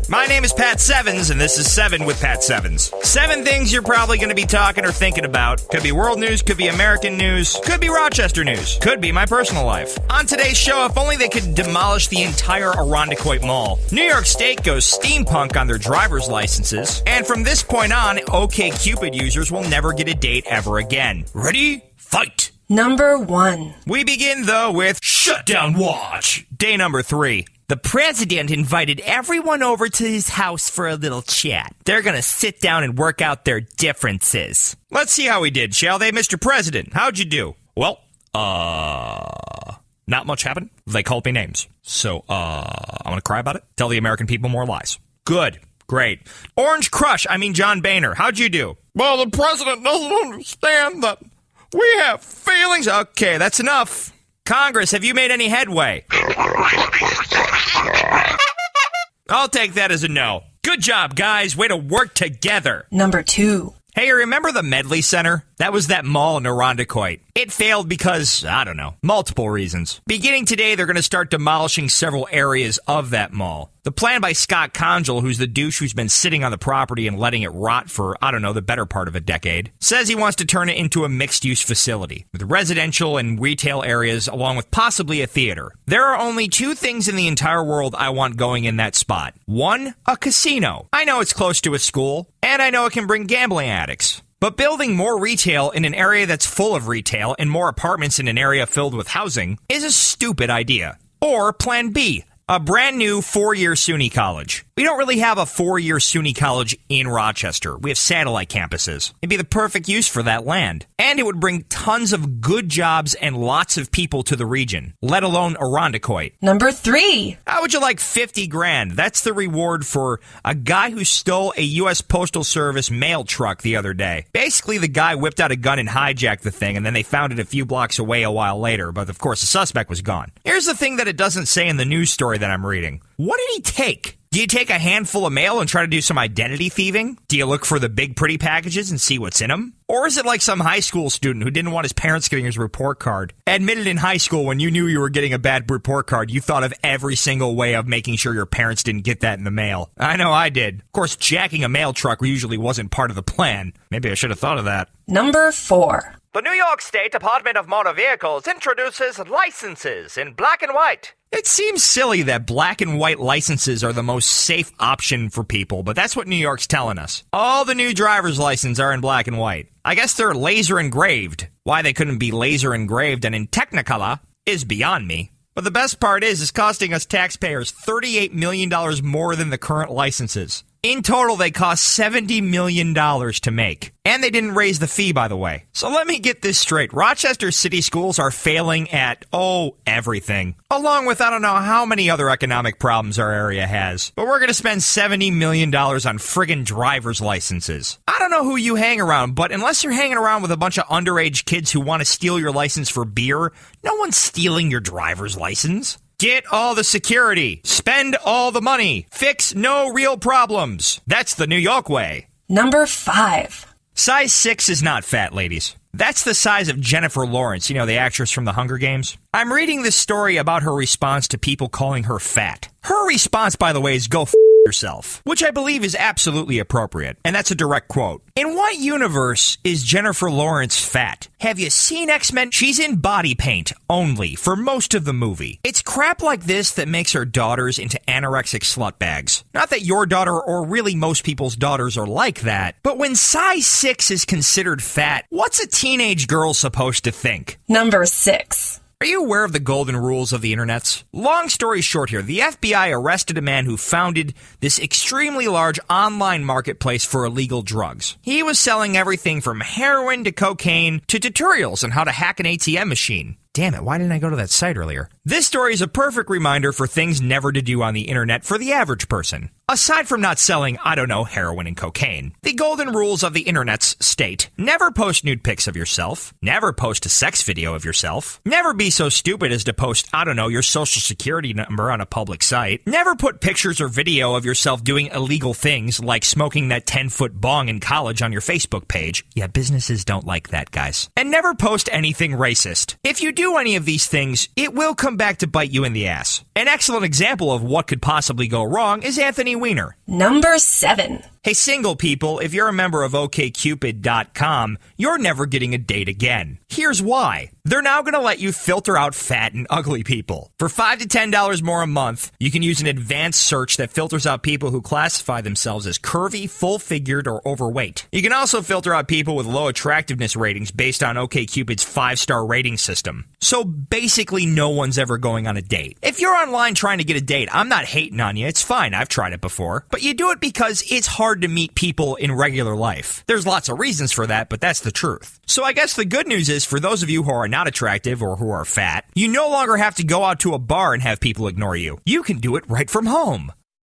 My name is Pat Sevens, and this is 7 with Pat Sevens. 7 things you're probably going to be talking or thinking about. Could be world news, could be American news, could be Rochester news, could be my personal life. On today's show, if only they could demolish the entire Irondequoit Mall. New York State goes steampunk on their driver's licenses. And from this point on, Cupid users will never get a date ever again. Ready? Fight! Number 1. We begin, though, with SHUTDOWN WATCH. Day number 3. The president invited everyone over to his house for a little chat. They're gonna sit down and work out their differences. Let's see how he did, shall they, Mr. President? How'd you do? Well, not much happened. They called me names. So, I'm gonna cry about it. Tell the American people more lies. Good. Great. Orange Crush, John Boehner. How'd you do? Well, the president doesn't understand that we have feelings. Okay, that's enough. Congress, have you made any headway? I'll take that as a no. Good job, guys. Way to work together. Number 2. Hey, remember the Medley Center? That was that mall in Irondequoit. It failed because, I don't know, multiple reasons. Beginning today, they're going to start demolishing several areas of that mall. The plan by Scott Conjal, who's the douche who's been sitting on the property and letting it rot for, I don't know, the better part of a decade, says he wants to turn it into a mixed-use facility with residential and retail areas along with possibly a theater. There are only 2 things in the entire world I want going in that spot. 1, a casino. I know it's close to a school, and I know it can bring gambling addicts. But building more retail in an area that's full of retail and more apartments in an area filled with housing is a stupid idea. Or Plan B, a brand new 4-year SUNY college. We don't really have a 4-year SUNY college in Rochester. We have satellite campuses. It'd be the perfect use for that land. And it would bring tons of good jobs and lots of people to the region, let alone Irondequoit. Number 3. How would you like 50 grand? That's the reward for a guy who stole a U.S. Postal Service mail truck the other day. Basically, the guy whipped out a gun and hijacked the thing, and then they found it a few blocks away a while later, but of course the suspect was gone. Here's the thing that it doesn't say in the news story that I'm reading. What did he take? Do you take a handful of mail and try to do some identity thieving? Do you look for the big pretty packages and see what's in them? Or is it like some high school student who didn't want his parents getting his report card? Admitted in high school when you knew you were getting a bad report card, you thought of every single way of making sure your parents didn't get that in the mail. I know I did. Of course, jacking a mail truck usually wasn't part of the plan. Maybe I should have thought of that. Number 4. The New York State Department of Motor Vehicles introduces licenses in black and white. It seems silly that black and white licenses are the most safe option for people, but that's what New York's telling us. All the new driver's licenses are in black and white. I guess they're laser engraved. Why they couldn't be laser engraved and in Technicolor is beyond me. But the best part is it's costing us taxpayers $38 million more than the current licenses. In total, they cost $70 million to make. And they didn't raise the fee, by the way. So let me get this straight. Rochester city schools are failing at, everything. Along with I don't know how many other economic problems our area has. But we're going to spend $70 million on friggin' driver's licenses. I don't know who you hang around, but unless you're hanging around with a bunch of underage kids who want to steal your license for beer, no one's stealing your driver's license. Get all the security. Spend all the money. Fix no real problems. That's the New York way. Number 5. Size 6 is not fat, ladies. That's the size of Jennifer Lawrence, the actress from The Hunger Games. I'm reading this story about her response to people calling her fat. Her response, by the way, is go f*** yourself, which I believe is absolutely appropriate, and that's a direct quote. In what universe is Jennifer Lawrence fat? Have you seen X-Men? She's in body paint only for most of the movie. It's crap like this that makes her daughters into anorexic slut bags. Not that your daughter or really most people's daughters are like that, but when size 6 is considered fat, what's a teenage girl supposed to think? Number 6. Are you aware of the golden rules of the internets? Long story short here, the FBI arrested a man who founded this extremely large online marketplace for illegal drugs. He was selling everything from heroin to cocaine to tutorials on how to hack an ATM machine. Damn it, why didn't I go to that site earlier? This story is a perfect reminder for things never to do on the internet for the average person. Aside from not selling, heroin and cocaine, the golden rules of the internet's state: never post nude pics of yourself, never post a sex video of yourself, never be so stupid as to post, your social security number on a public site, never put pictures or video of yourself doing illegal things like smoking that 10-foot bong in college on your Facebook page. Yeah, businesses don't like that, guys. And never post anything racist. If you do any of these things, it will come back to bite you in the ass. An excellent example of what could possibly go wrong is Anthony tiny wiener. Number 7. Hey, single people, if you're a member of OkCupid.com, you're never getting a date again. Here's why. They're now going to let you filter out fat and ugly people. For $5 to $10 more a month, you can use an advanced search that filters out people who classify themselves as curvy, full-figured, or overweight. You can also filter out people with low attractiveness ratings based on OkCupid's 5-star rating system. So basically, no one's ever going on a date. If you're online trying to get a date, I'm not hating on you. It's fine. I've tried it before. But you do it because it's hard to meet people in regular life. There's lots of reasons for that, but that's the truth. So I guess the good news is for those of you who are not attractive or who are fat, you no longer have to go out to a bar and have people ignore you. You can do it right from home.